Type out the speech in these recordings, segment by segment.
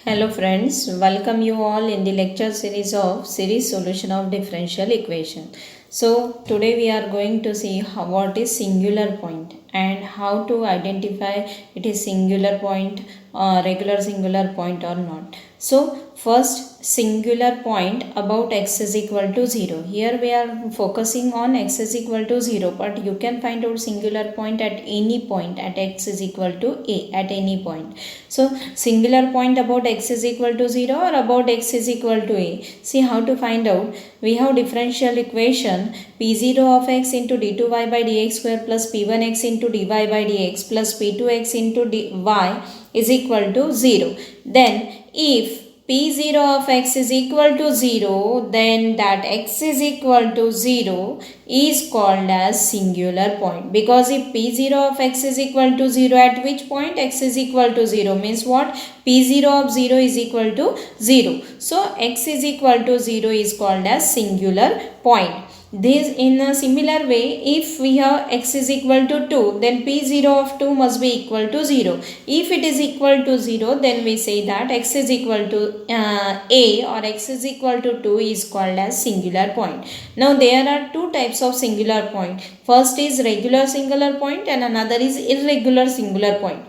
Hello friends, welcome you all in the lecture series of series solution of differential equation. So today we are going to see what is singular point and how to identify it is singular point, regular singular point or not. So first singular point about x is equal to 0. Here we are focusing on x is equal to 0, but you can find out singular point at any point at x is equal to a at any point. So singular point about x is equal to 0 or about x is equal to a. See how to find out. We have differential equation p0 of x into d2y by dx square plus p1x into dy by dx plus p2x into dy is equal to 0. Then if p0 of x is equal to 0, then that x is equal to 0 is called as singular point. Because if p0 of x is equal to 0, at which point x is equal to 0 means what? p0 of 0 is equal to 0. So x is equal to 0 is called as singular point. This in a similar way, if we have x is equal to 2, then p0 of 2 must be equal to 0. If it is equal to 0, then we say that x is equal to a or x is equal to 2 is called as singular point. Now there are two types of singular point. First is regular singular point and another is irregular singular point.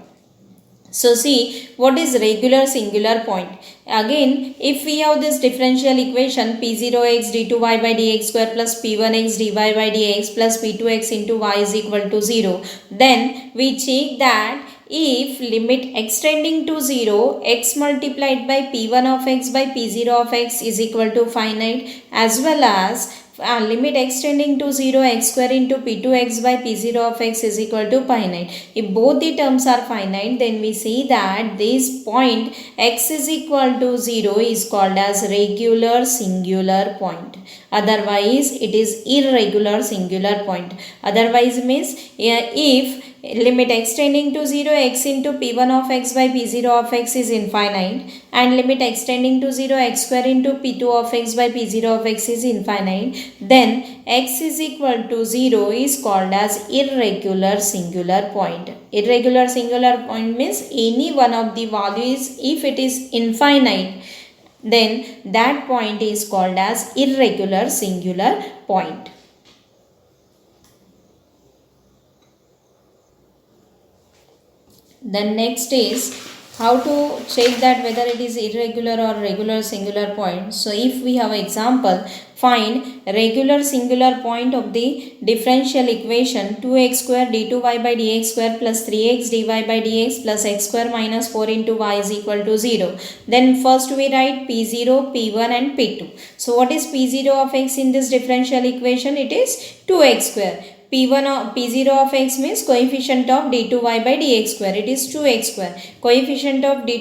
So see what is regular singular point. Again, if we have this differential equation p0x d2y by dx square plus p1x dy by dx plus p2x into y is equal to 0, then we check that if limit extending to 0 x multiplied by p1 of x by p0 of x is equal to finite, as well as limit extending to 0 x square into p2x by p0 of x is equal to finite. If both the terms are finite, then we see that this point x is equal to 0 is called as regular singular point. Otherwise it is irregular singular point. Otherwise means if limit extending to 0 x into p1 of x by p0 of x is infinite and limit extending to 0 x square into p2 of x by p0 of x is infinite, then x is equal to 0 is called as irregular singular point. Irregular singular point means any one of the values, if it is infinite, then that point is called as irregular singular point. Then next is how to check that whether it is irregular or regular singular point. So if we have example, find regular singular point of the differential equation 2x square d2y by dx square plus 3x dy by dx plus x square minus 4 into y is equal to 0. Then first we write p0, p1 and p2. So what is p0 of x in this differential equation? It is 2x square. P0 of x means coefficient of d2y by dx square. It is 2x square. Coefficient of dy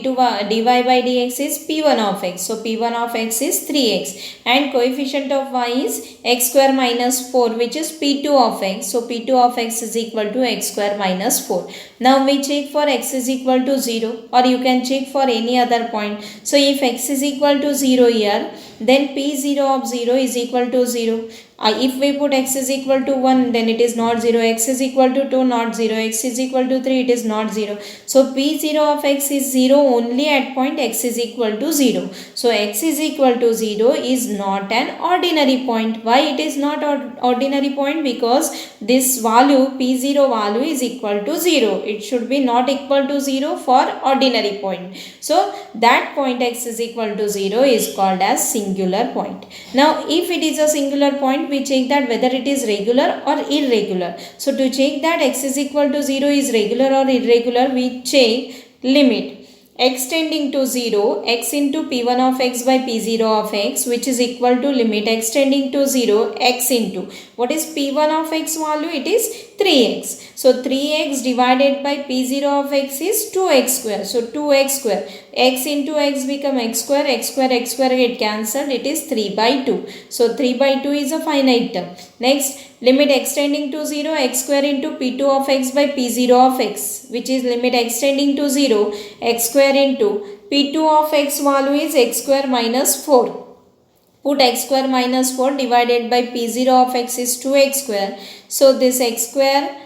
by dx is p1 of x. So p1 of x is 3x. And coefficient of y is x square minus 4, which is p2 of x. So p2 of x is equal to x square minus 4. Now we check for x is equal to 0, or you can check for any other point. So if x is equal to 0 here, then p0 of 0 is equal to 0. If we put x is equal to 1, then it is not 0. X is equal to 2, not 0. X is equal to 3, it is not 0. So p0 of x is 0 only at point x is equal to 0. So x is equal to 0 is not an ordinary point. Why it is not ordinary point? Because this value p0 value is equal to 0. It should be not equal to 0 for ordinary point. So that point x is equal to 0 is called as singular point. Now if it is a singular point, we check that whether it is regular or irregular. So to check that x is equal to 0 is regular or irregular, we check limit extending to 0 x into p1 of x by p0 of x, which is equal to limit extending to 0 x into, what is p1 of x value? It is 3x. So 3x divided by p0 of x is 2x square. So 2x square. X into x become x square get cancelled. It is 3 by 2. So 3 by 2 is a finite term. Next, limit extending to 0 x square into p2 of x by p0 of x, which is limit extending to 0 x square into p2 of x value is x square minus 4. Put x square minus 4 divided by p0 of x is 2x square. So this x square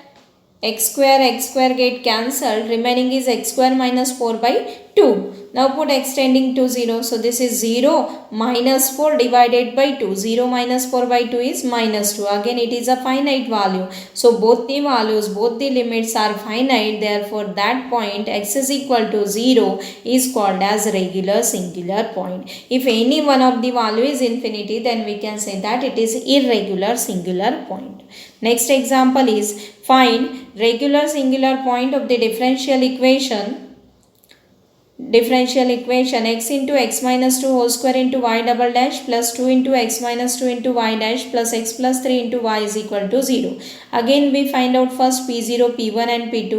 get cancelled. Remaining is x square minus 4 by 2. Now put extending to 0. So this is 0 minus 4 divided by 2. 0 minus 4 by 2 is minus 2. Again it is a finite value. So both the values, both the limits are finite. Therefore that point x is equal to 0 is called as regular singular point. If any one of the value is infinity, then we can say that it is irregular singular point. Next example is find regular singular point of the differential equation x into x minus 2 whole square into y double dash plus 2 into x minus 2 into y dash plus x plus 3 into y is equal to 0. Again we find out first p0, p1 and p2.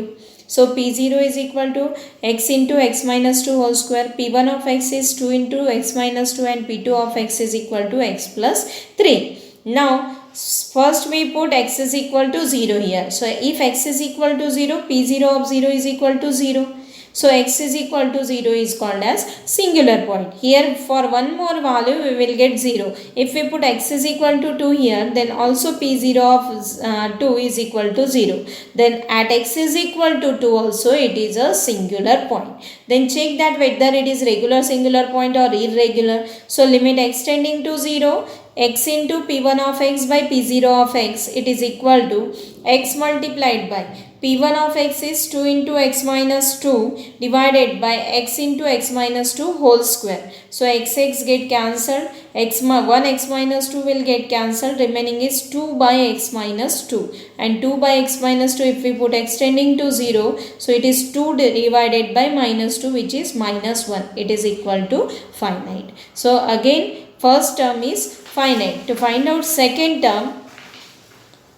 So p0 is equal to x into x minus 2 whole square. P1 of x is 2 into x minus 2 and p2 of x is equal to x plus 3. Now first we put x is equal to 0 here. So if x is equal to 0, p0 of 0 is equal to 0. So x is equal to 0 is called as singular point. Here for one more value we will get 0. If we put x is equal to 2 here, then also p0 of 2 is equal to 0. Then at x is equal to 2 also it is a singular point. Then check that whether it is regular singular point or irregular. So limit extending to 0, x into p1 of x by p0 of x, it is equal to x multiplied by p1 of x is 2 into x minus 2 divided by x into x minus 2 whole square. So x get cancelled, 1 x minus 2 will get cancelled, remaining is 2 by x minus 2, and 2 by x minus 2 if we put extending to 0, so it is 2 divided by minus 2 which is minus 1, it is equal to finite. So again first term is finite. To find out second term,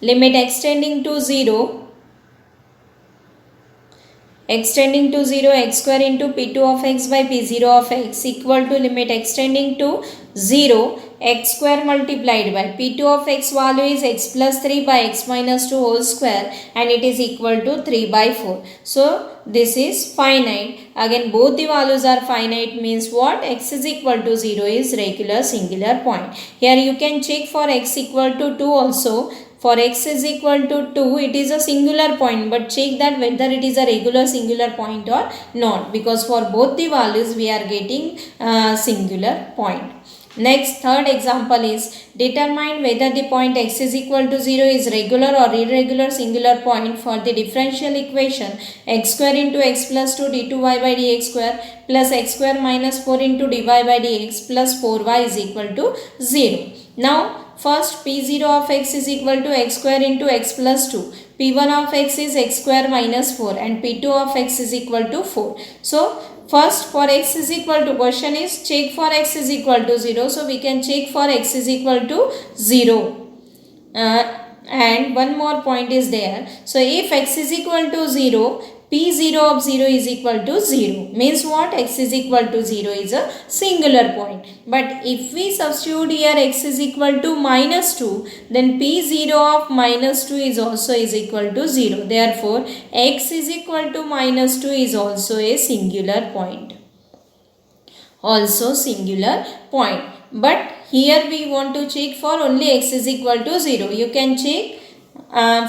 limit extending to 0 x square into p2 of x by p0 of x equal to limit extending to 0 x square multiplied by p2 of x value is x plus 3 by x minus 2 whole square, and it is equal to 3 by 4. So this is finite. Again both the values are finite, means what? X is equal to 0 is regular singular point. Here you can check for x equal to 2 also. For x is equal to 2, it is a singular point, but check that whether it is a regular singular point or not, because for both the values we are getting singular point. Next, third example is determine whether the point x is equal to 0 is regular or irregular singular point for the differential equation x square into x plus 2 d2y by dx square plus x square minus 4 into dy by dx plus 4y is equal to 0. Now first p0 of x is equal to x square into x plus 2. p1 of x is x square minus 4 and p2 of x is equal to 4. So first for x is equal to, question is check for x is equal to 0. So we can check for x is equal to 0. And one more point is there. So if x is equal to 0, p0 of 0 is equal to 0. Means what? X is equal to 0 is a singular point. But if we substitute here x is equal to minus 2, then p0 of minus 2 is also is equal to 0. Therefore, x is equal to minus 2 is also a singular point. Also singular point. But here we want to check for only x is equal to 0. You can check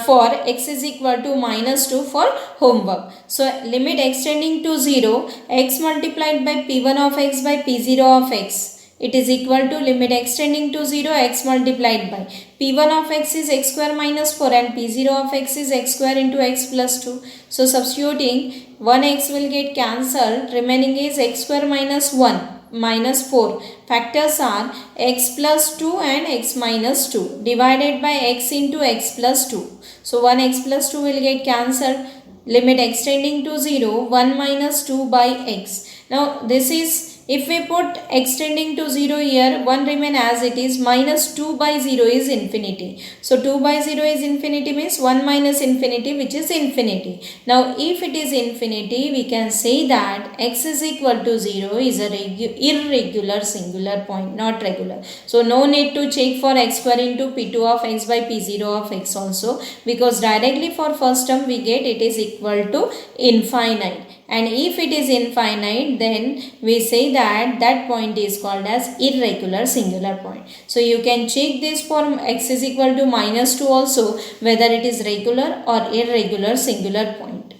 for x is equal to minus 2 for homework. So limit extending to 0, x multiplied by p1 of x by p0 of x. It is equal to limit extending to 0, x multiplied by p1 of x is x square minus 4 and p0 of x is x square into x plus 2. So substituting, 1x will get cancelled, remaining is x square minus 1 minus 4. Factors are x plus 2 and x minus 2 divided by x into x plus 2. So 1x plus 2 will get cancelled. Limit extending to 0, 1 minus 2 by x. Now this is, if we put extending to 0 here, 1 remain as it is, minus 2 by 0 is infinity. So 2 by 0 is infinity, means 1 minus infinity, which is infinity. Now if it is infinity, we can say that x is equal to 0 is a irregular singular point, not regular. So no need to check for x square into p2 of x by p0 of x also, because directly for first term we get it is equal to infinite. And if it is infinite, then we say that that point is called as irregular singular point. So you can check this for x is equal to minus 2 also, whether it is regular or irregular singular point.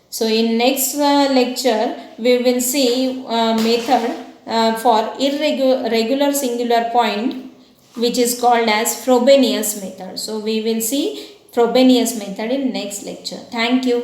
So in next lecture, we will see method for irregular singular point, which is called as Frobenius method. So we will see Frobenius method in next lecture. Thank you.